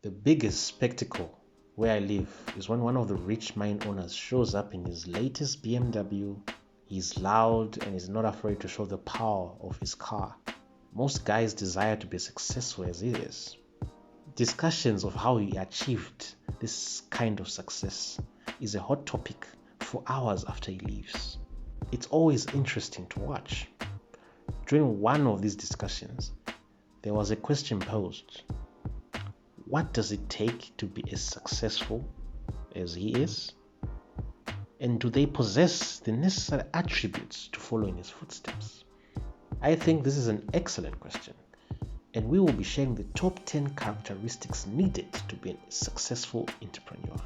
The biggest spectacle where I live is when one of the rich mine owners shows up in his latest BMW. He's loud and is not afraid to show the power of his car. Most guys desire to be successful as he is. Discussions of how he achieved this kind of success is a hot topic for hours after he leaves. It's always interesting to watch. During one of these discussions, there was a question posed. What does it take to be as successful as he is? And do they possess the necessary attributes to follow in his footsteps? I think this is an excellent question, and we will be sharing the top 10 characteristics needed to be a successful entrepreneur.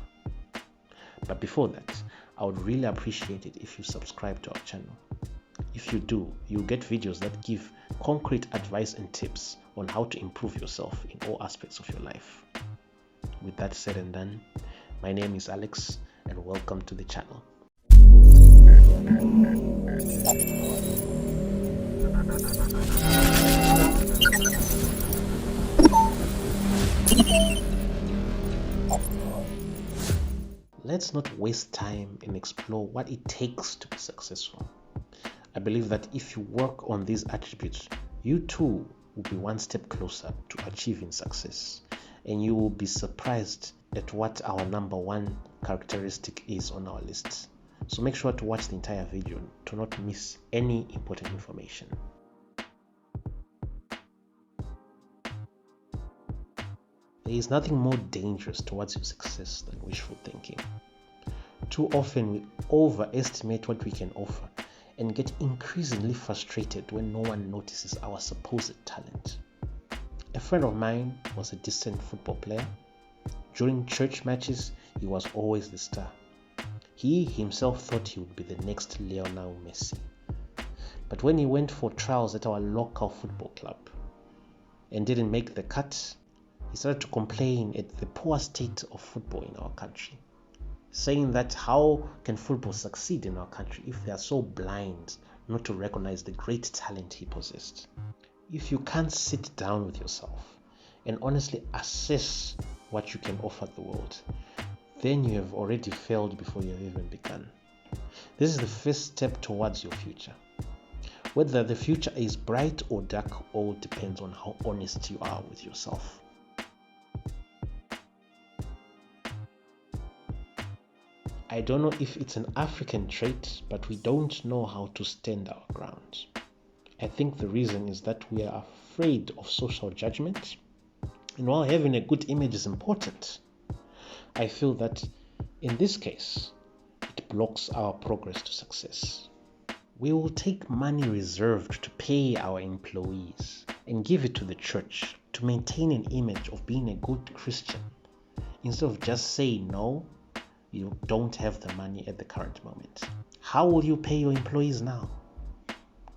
But before that, I would really appreciate it if you subscribe to our channel. If you do, you'll get videos that give concrete advice and tips on how to improve yourself in all aspects of your life. With that said and done, my name is Alex and welcome to the channel. Let's not waste time and explore what it takes to be successful. I believe that if you work on these attributes, you too will be one step closer to achieving success, and you will be surprised at what our number one characteristic is on our list. So make sure to watch the entire video to not miss any important information. There is nothing more dangerous towards your success than wishful thinking. Too often we overestimate what we can offer and get increasingly frustrated when no one notices our supposed talent. A friend of mine was a decent football player. During church matches, he was always the star. He himself thought he would be the next Lionel Messi. But when he went for trials at our local football club and didn't make the cut, he started to complain at the poor state of football in our country, saying that how can football succeed in our country if they are so blind not to recognize the great talent he possessed. If you can't sit down with yourself and honestly assess what you can offer the world, then you have already failed before you have even begun. This is the first step towards your future. Whether the future is bright or dark all depends on how honest you are with yourself. I don't know if it's an African trait, but we don't know how to stand our ground. I think the reason is that we are afraid of social judgment, and while having a good image is important, I feel that in this case, it blocks our progress to success. We will take money reserved to pay our employees and give it to the church to maintain an image of being a good Christian, instead of just saying no, you don't have the money at the current moment. How will you pay your employees now?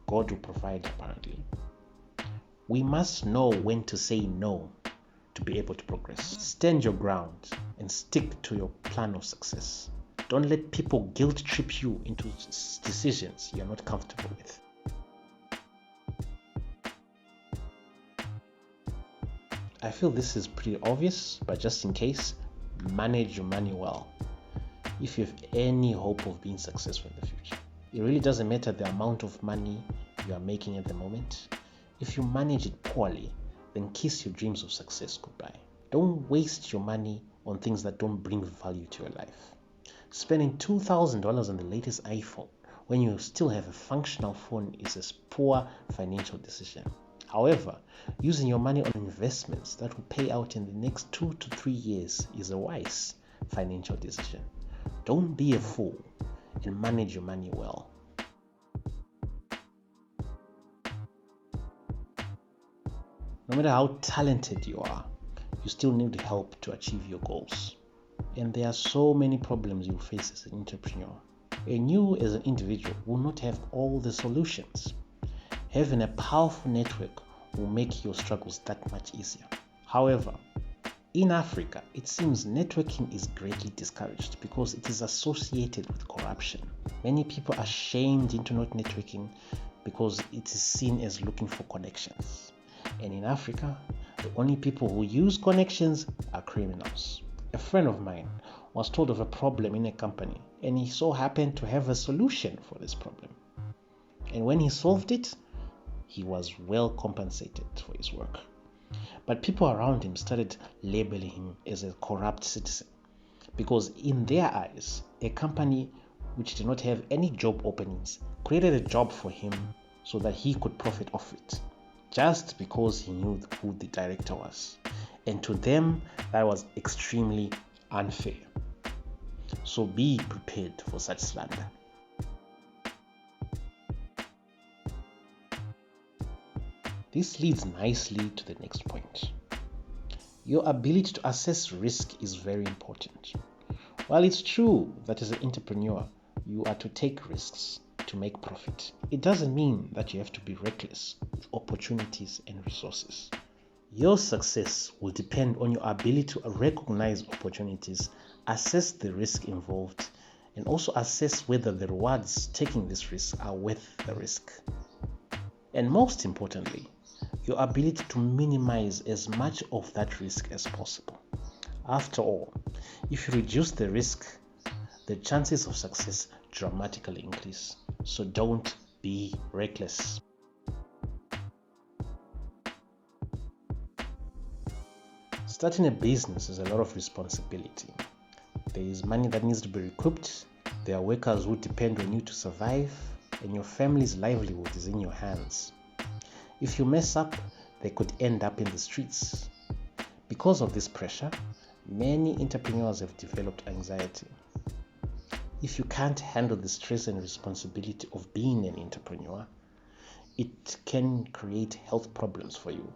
God will provide, apparently. We must know when to say no to be able to progress. Stand your ground and stick to your plan of success. Don't let people guilt trip you into decisions you're not comfortable with. I feel this is pretty obvious, but just in case, manage your money well. If you have any hope of being successful in the future, it really doesn't matter the amount of money you are making at the moment. If you manage it poorly, then kiss your dreams of success goodbye. Don't waste your money on things that don't bring value to your life. Spending $2,000 on the latest iPhone when you still have a functional phone is a poor financial decision. However, using your money on investments that will pay out in the next 2 to 3 years is a wise financial decision. Don't be a fool and manage your money well. No matter how talented you are, you still need help to achieve your goals. And there are so many problems you face as an entrepreneur. And you as an individual will not have all the solutions. Having a powerful network will make your struggles that much easier. However, in Africa, it seems networking is greatly discouraged because it is associated with corruption. Many people are shamed into not networking because it is seen as looking for connections. And in Africa, the only people who use connections are criminals. A friend of mine was told of a problem in a company, and he so happened to have a solution for this problem. And when he solved it, he was well compensated for his work. But people around him started labeling him as a corrupt citizen, because in their eyes, a company which did not have any job openings created a job for him so that he could profit off it, just because he knew who the director was. And to them, that was extremely unfair. So be prepared for such slander. This leads nicely to the next point. Your ability to assess risk is very important. While it's true that as an entrepreneur, you are to take risks to make profit, it doesn't mean that you have to be reckless with opportunities and resources. Your success will depend on your ability to recognize opportunities, assess the risk involved, and also assess whether the rewards taking this risk are worth the risk. And most importantly, your ability to minimize as much of that risk as possible. After all, if you reduce the risk, the chances of success dramatically increase. So don't be reckless. Starting a business is a lot of responsibility. There is money that needs to be recouped. There are workers who depend on you to survive, and your family's livelihood is in your hands. If you mess up, they could end up in the streets. Because of this pressure, many entrepreneurs have developed anxiety. If you can't handle the stress and responsibility of being an entrepreneur, it can create health problems for you.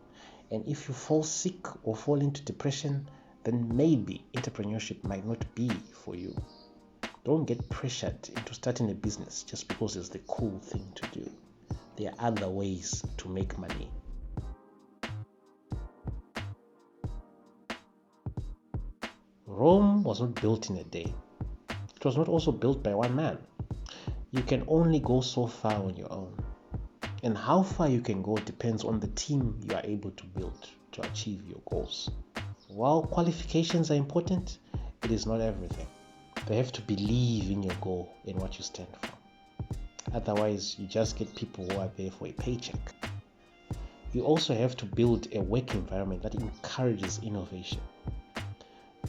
And if you fall sick or fall into depression, then maybe entrepreneurship might not be for you. Don't get pressured into starting a business just because it's the cool thing to do. There are other ways to make money. Rome was not built in a day. It was not also built by one man. You can only go so far on your own. And how far you can go depends on the team you are able to build to achieve your goals. While qualifications are important, it is not everything. They have to believe in your goal and what you stand for. Otherwise, you just get people who are there for a paycheck. You also have to build a work environment that encourages innovation.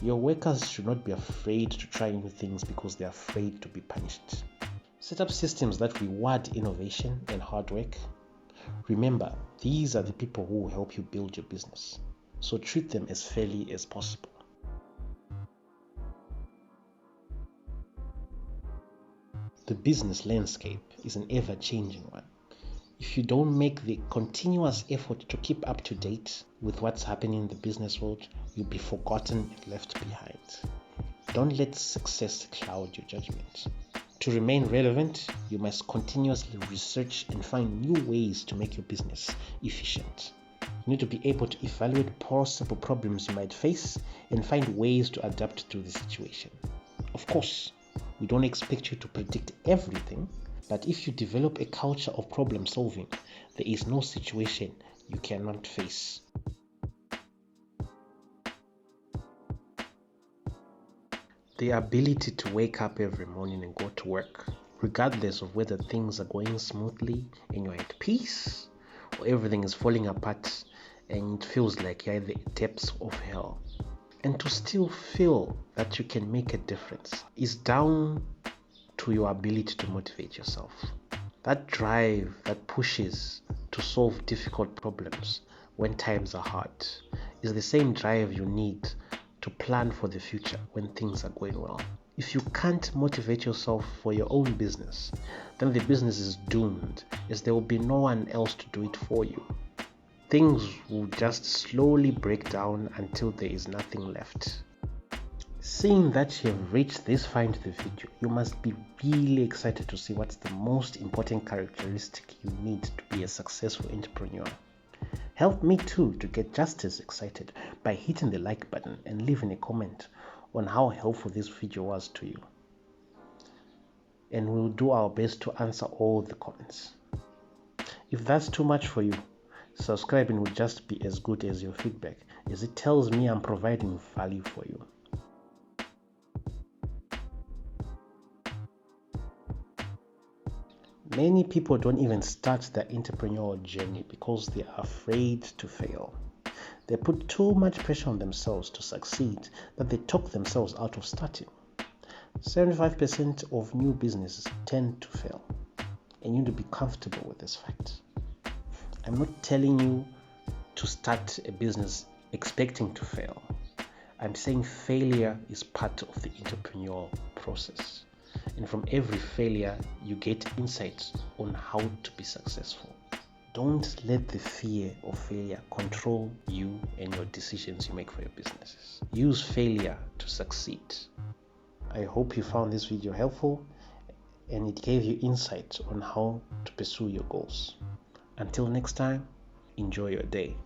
Your workers should not be afraid to try new things because they are afraid to be punished. Set up systems that reward innovation and hard work. Remember, these are the people who will help you build your business, so treat them as fairly as possible. The business landscape is an ever-changing one. If you don't make the continuous effort to keep up to date with what's happening in the business world, you'll be forgotten and left behind. Don't let success cloud your judgment. To remain relevant, you must continuously research and find new ways to make your business efficient. You need to be able to evaluate possible problems you might face and find ways to adapt to the situation. Of course, we don't expect you to predict everything, but if you develop a culture of problem solving, there is no situation you cannot face. The ability to wake up every morning and go to work, regardless of whether things are going smoothly and you're at peace, or everything is falling apart and it feels like you're in the depths of hell, and to still feel that you can make a difference is down to your ability to motivate yourself. That drive that pushes to solve difficult problems when times are hard is the same drive you need to plan for the future when things are going well. If you can't motivate yourself for your own business, then the business is doomed, as there will be no one else to do it for you. Things will just slowly break down until there is nothing left. Seeing that you have reached this far into the video, you must be really excited to see what's the most important characteristic you need to be a successful entrepreneur. Help me too to get just as excited by hitting the like button and leaving a comment on how helpful this video was to you. And we'll do our best to answer all the comments. If that's too much for you, Subscribing will just be as good as your feedback, as it tells me I'm providing value for you. Many people don't even start their entrepreneurial journey because they are afraid to fail. They put too much pressure on themselves to succeed that they talk themselves out of starting. 75% of new businesses tend to fail, and you need to be comfortable with this fact. I'm not telling you to start a business expecting to fail. I'm saying failure is part of the entrepreneurial process. And from every failure, you get insights on how to be successful. Don't let the fear of failure control you and your decisions you make for your businesses. Use failure to succeed. I hope you found this video helpful and it gave you insights on how to pursue your goals. Until next time, enjoy your day.